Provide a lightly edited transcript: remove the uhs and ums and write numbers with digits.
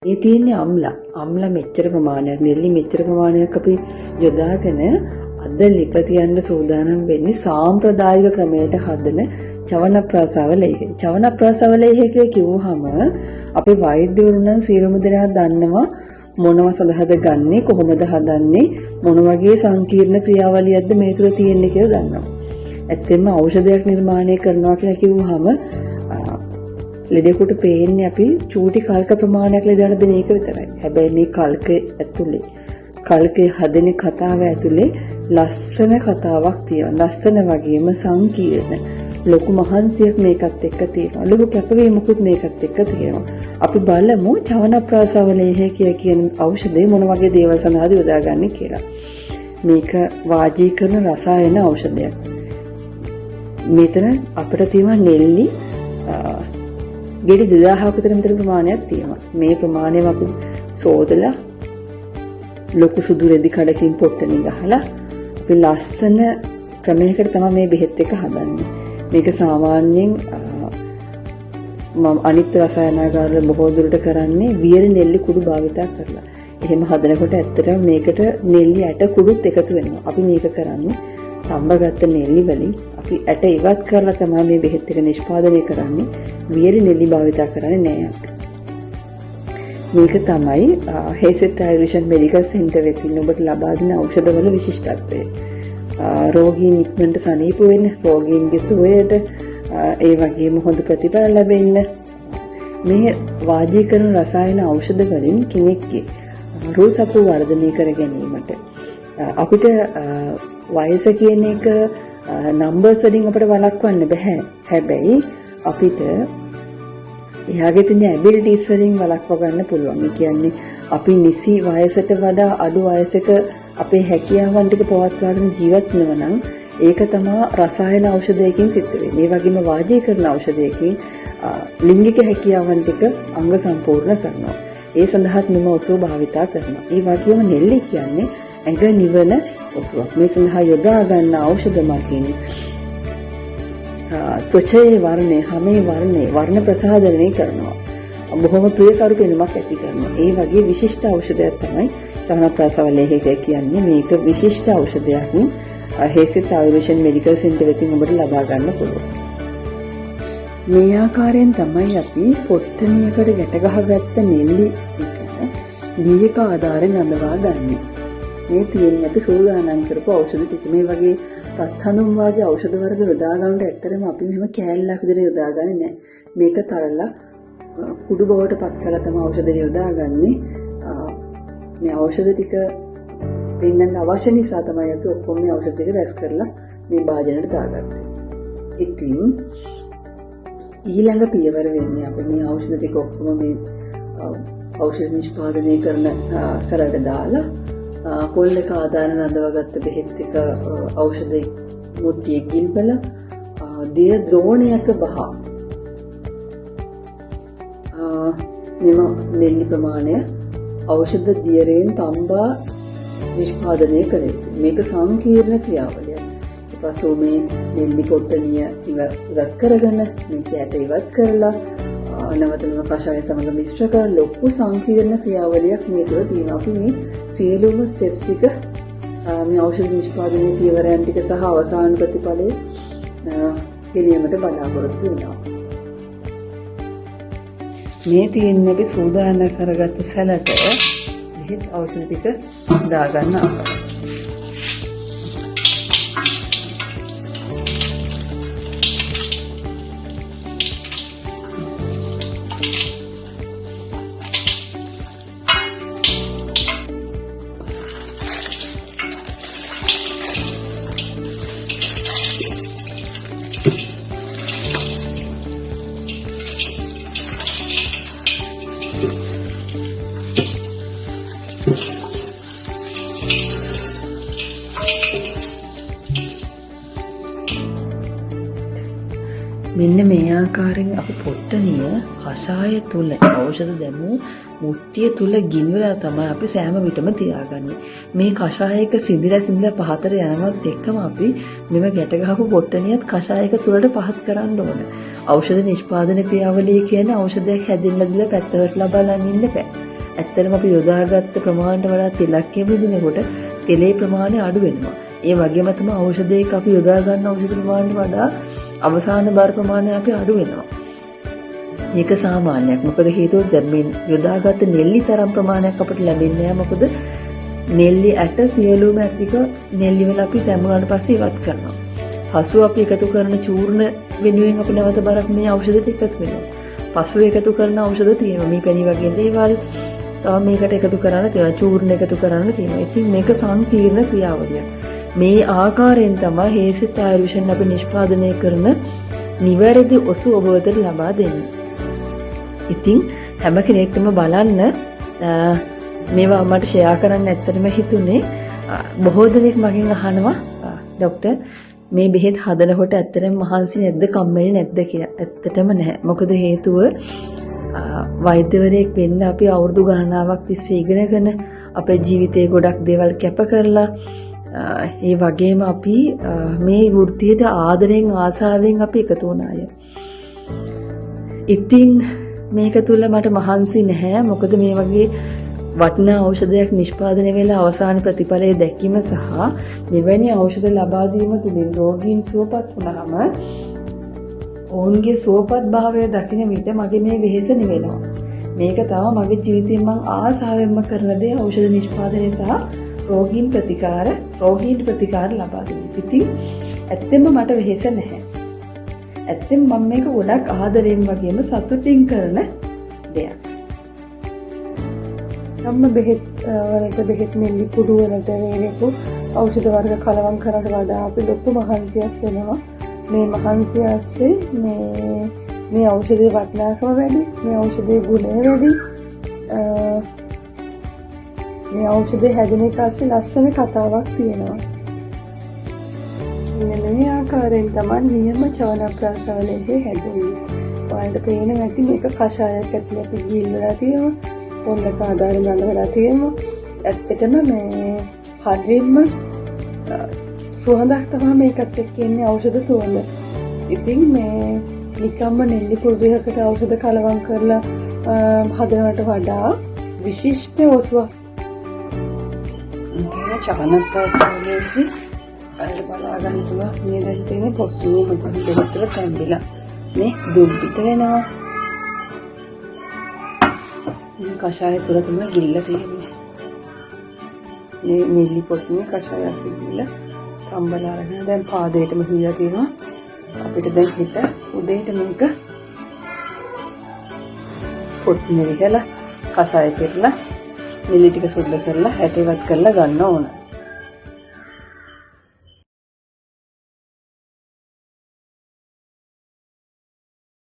මේ තියෙන්නේ අම්ල මෙච්චර ප්‍රමාණයක් නෙල්ලි මෙච්චර ප්‍රමාණයක් අපි යොදාගෙන අද ලිප තියන්න සූදානම් වෙන්නේ සාම්ප්‍රදායික ක්‍රමයට හදන චවනප්‍රාසව ලේහය. චවනප්‍රාසව ලේහය කියලා කිව්වහම අපේ වෛද්‍යවරුන් නම් සියලුම දෙනා දන්නවා මොනව සඳහාද ගන්නෙ, කොහොමද හදන්නේ, මොන වගේ සංකීර්ණ ක්‍රියාවලියක්ද මේ තුළ තියෙන්නේ කියලා දන්නවා. ඇත්තෙන්ම ඖෂධයක් නිර්මාණය කරනවා කියලා කිව්වහම ලෙඩෙකුට පේන්නේ අපි චූටි කල්ක ප්‍රමාණයක් ලෙඩට දෙන එක විතරයි. හැබැයි මේ කල්කේ ඇතුලේ කල්කේ හදන කතාව ඇතුලේ ලස්සන කතාවක් තියෙනවා. ලස්සන වගේම සංකීර්ණ ලොකු මහන්සියක් මේකත් එක්ක තියෙනවා. ලොකු කැපවීමකුත් මේකත් එක්ක තියෙනවා. අපි බලමු චවනප්‍රාසව ලේහය කියන ඖෂධය මොන වගේ දේවල් සඳහාද යොදාගන්නේ කියලා. මේක වාජීකරණ රසායන ඖෂධයක්. මෙතන අපිට තියෙන නෙල්ලි ගෙඩි 2000ක විතර ප්‍රමාණයක් තියෙනවා. මේ ප්‍රමාණයම අපි සෝදලා ලොකු සුදු රෙදි කඩකින් පොට්ටනින් ගහලා අපි ලස්සන ක්‍රමයකට තමයි මේ බෙහෙත් එක හදන්නේ. මේක සාමාන්‍යයෙන් මම අනිත් රසායනාගාරවල බොහෝ දුරට කරන්නේ වියලි නෙල්ලි කුඩු භාවිතා කරලා. එහෙම හදනකොට ඇත්තටම මේකට නෙල්ලි ඇට කුඩුත් එකතු වෙනවා. අපි මේක කරන්නේ තඹගත්ත නෙල්ලි වලින් අපි ඇට ඉවත් කරලා තමයි මේ බෙහෙත් එක නිෂ්පාදනය කරන්නේ. වියලි නෙල්ලි භාවිතා කරන්නේ නෑ අපි. මේක තමයි හේසෙත් ආයුර්වේද මෙඩිකල් සෙන්ටර් එකකින් ඔබට ලබා දෙන ඖෂධවල විශිෂ්ටත්වය. රෝගීන් ඉක්මනට සනීප වෙන්න, රෝගීන්ගේ සුවයට ඒ වගේම හොඳ ප්‍රතිඵල ලැබෙන්න මේ වාජීකරණ රසායන ඖෂධ වලින් කෙනෙක්ගේ රෝසපු වර්ධනය කර ගැනීමට අපිට වයස කියන එක නම්බර්ස් වලින් අපිට වළක්වන්න බෑ. හැබැයි අපිට එයාගේ තියෙන ඇබිලිටිස් වලින් වළක්ව ගන්න පුළුවන්. ඒ කියන්නේ අපි නිසි වයසට වඩා අඩු වයසක අපේ හැකියාවන් ටික පවත්වාගෙන ජීවත් වෙනවා නම් ඒක තමයි රසායන ඖෂධයකින් සිද්ධ වෙන්නේ. ඒ වගේම වාජීකරණ ඖෂධයකින් ලිංගික හැකියාවන් ටික අංග සම්පූර්ණ කරනවා. ඒ සඳහාත් මෙම ඔසුව භාවිතා කරනවා. ඒ වගේම නෙල්ලි කියන්නේ ඇඟ නිවන ඔසුවක්. මේ සඳහා යොදා ගන්න ඖෂධ මගින් ත්වචයේ වර්ණය, හැමේ වර්ණ ප්‍රසාදනය කරනවා. බොහොම ප්‍රියකරු පෙනුමක් ඇති කරනවා. ඒ වගේ විශිෂ්ට ඖෂධයක් තමයි චවනප්‍රාසව ලේහය කියන්නේ. මේක විශිෂ්ට ఔෂධයක්. හේසෙත් ආයුර්වේද මෙඩිකල් සෙන්ටර් එකකින් ඔබට ලබා ගන්න පුළුවන්. මේ ආකාරයෙන් තමයි අපි පොට්ටනියකට ගැට ගහගත්ත නෙල්ලි ටික දීයක ආධාරයෙන් රඳවා ගන්න. මේ තියෙන්නේ අපි සූදානම් කරපු ඖෂධ ටික. මේ වගේ රත් හඳුන් වාගේ ඖෂධ වර්ග යොදා ගන්නට ඇත්තටම අපි මෙහෙම කෑල්ලක් විතර යොදාගන්නේ නැහැ. මේක තලලා කුඩු බවට පත් කරලා තමයි ඖෂධය යොදාගන්නේ. මේ ඖෂධ ටික වෙන්නත් අවශ්‍ය නිසා තමයි අපි ඔක්කොම මේ ඖෂධ ටික රැස් කරලා මේ භාජනයට දාගත්තේ. ඉතින් ඊළඟ පියවර වෙන්නේ අපි මේ ඖෂධ ටික ඔක්කොම මේ ඖෂධ නිෂ්පාදනය කරන සරලට දාලා කොල් එක ආදාන රඳවාගත්ත බෙහෙත් එක ඖෂධ මුට්ටියක් ගිල්බලා දිය ද්‍රෝණයක බහ මෙම නෙල්ලි ප්‍රමාණය ඖෂධ දියරෙන් තම්බා නිෂ්පාදනය කළ යුතුයි. මේක සංකීර්ණ ක්‍රියාවලියක්. ඊපසු මේ නෙල්ලි පොට්ටනිය ඉවත් කරගෙන මේක ඇට ඉවත් කරලා නවතම කෂාය සමග මිශ්‍ර කරලා ලොකු සංකීර්ණ ක්‍රියාවලියක් මේ තුළ තියෙනවා. අපි මේ සියලුම ස්ටෙප්ස් ටික මේ ඖෂධ නිෂ්පාදනයේ පියවරයන් ටික සහ අවසාන ප්‍රතිඵලය ගෙනීමට බලාපොරොත්තු වෙනවා. මේ තියෙන්නේ අපි සූදානම් කරගත්ත සැලට බෙහෙත් ඖෂධ ටික දාගන්න ආකාරය. මෙන්න මේ ආකාරයෙන් අපි පොට්ටනිය කෂාය තුල ඖෂධ දැමූ මුට්ටිය තුල ගින්වලා තමයි අපි සෑම විටම තියාගන්නේ. මේ කෂායක සිඳිලා පහතට යනවත් එක්කම අපි මෙම ගැට ගහපු පොට්ටනියත් කෂායක තුලට පහත් කරන්න ඕන. ඖෂධ නිෂ්පාදන ක්‍රියාවලිය කියන්නේ ඖෂධයක් හැදෙන්න දීලා පැත්තකට ලබා ගන්න ඉන්න බෑ. ඇත්තටම අපි යොදාගත්ත ප්‍රමාණයට වඩා තෙලක් එමුදිනකොට තෙලේ ප්‍රමාණය අඩු වෙනවා. ඒ වගේම තමයි ඖෂධයක අපි යොදා ගන්න ඖෂධ ප්‍රමාණයට වඩා අවසාන බර ප්‍රමාණය අපි අඩු වෙනවා. මේක සාමාන්‍යයක්. මොකද හේතුව දැන් මේ යොදාගත්ත නෙල්ලි තරම් ප්‍රමාණයක් අපිට ලැබෙන්නේ නැහැ. මොකද නෙල්ලි ඇට සියලුම ඇටික නෙල්ලි වල අපි දැමුවාට පස්සේ ඉවත් කරනවා. පසු අපි එකතු කරන චූර්ණ වෙනුවෙන් අපි නැවත බරක් මේ ඖෂධයට එකතු වෙනවා. පසු එකතු කරන ඖෂධ තියෙනවා. මේ පැණි වගේ දේවල් තව මේකට එකතු කරන්න තියෙනවා. චූර්ණ එකතු කරන්න තියෙනවා. ඉතින් මේක සංකීර්ණ ක්‍රියාවලියක්. මේ ආකාරයෙන් තමයි හේසිත ආයුර්වේදයෙන් අපි නිෂ්පාදනය කරන නිවැරදි ඔසු ඔබ වෙතට ලබා දෙන්නේ. ඉතින් හැම කෙනෙක්ටම බලන්න මේවා මට ෂෙයා කරන්න ඇත්තටම හිතුනේ. බොහෝ දෙනෙක් මගෙන් අහනවා ડોක්ටර් මේ බෙහෙත් හදනකොට ඇත්තටම මහන්සි නැද්ද කම්මැලි නැද්ද කියලා. ඇත්තටම නැහැ. මොකද හේතුව වෛද්‍යවරයෙක් වෙන්න අපි අවුරුදු ගණනාවක් තිස්සේ ඉගෙනගෙන අපේ ජීවිතේ ගොඩක් දේවල් කැප කරලා ඒ වගේම අපි මේ වෘත්තියට ආදරෙන් ආසාවෙන් අපි එකතු වුණ අය. ඉතින් මේක තුල මට මහන්සි නැහැ. මොකද මේ වගේ වටිනා ඖෂධයක් නිෂ්පාදනය වෙලා අවසාන ප්‍රතිඵලය දැකීම සහ මෙවැනි ඖෂධ ලබා දීම තුළින් රෝගීන් සුවපත් වුණාම ඔවුන්ගේ සුවපත් භාවය දකින විට මගේ මේ වෙහෙස නිවෙනවා. මේක තමයි මගේ ජීවිතේ මම ආසාවෙන්ම කරන දේ ඖෂධ නිෂ්පාදනය සහ රෝගීන් ප්‍රතිකාර ලබා දෙන්න. ඉතින් ඇත්තෙන්ම මට වෙහෙස නැහැ. ඇත්තෙන් මම මේක ගොඩක් ආදරයෙන් වගේම සතුටින් කරන දෙයක්. ನಮ್ಮ වලට බෙහෙත් නෙල්ලි කුඩු වලට වේලෙකු ඖෂධ වර්ග කලවම් කරනට වඩා අපි ලොකු මහන්සියක් වෙනවා. මේ මහන්සිය ඇස්සේ මේ ඖෂධයේ වටිනාකම වැඩි, මේ ඖෂධයේ ගුණය වැඩි. මේ ඖෂධය හැදෙන එක ඇස්සේ ලස්සන කතාවක් තියෙනවා. මේ ආකාරයෙන් තමයි නියම චවනප්‍රාසවලයේ හැදෙන්නේ. ඔයාලට පේන නැති මේක කෂායක් ඇතුලේ අපි ගිල්ලලා තියෙනවා. පොන්නක ආදාරම් ගන්නවලා තියෙනවා. ඇත්තටම මේ හරියම සුවඳක් තමයි මේකත් එක්ක ඉන්නේ ඖෂධ සුවඳ. ඉතින් මේ නිකම්ම නෙල්ලි කුරුහකට ඖෂධ කලවම් කරලා හදනවට වඩා විශිෂ්ට ඔසුවක්. මේ චවනප්‍රාසවලයේදී අර බලා ගන්න පුළුවන් මේ දැන් තියෙන පොට්ටුවේ හොඳට බෙහෙතට තැම්බිලා මේ දුබ්බිත වෙනවා. මේ කෂාය තුල තමයි ගිල්ල තියෙන්නේ. මේ නෙල්ලි පොට්ටුවේ කෂාය අසිගිල්ල තම්බලා අරගෙන දැන් පාදයටම හිලා තියෙනවා. අපිට දැන් හිට උදේට මේක පොට්ටුවේ විහලා කෂාය පෙරලා නෙල්ලි ටික සුද්ධ කරලා හැටේවත් කරලා ගන්න ඕන.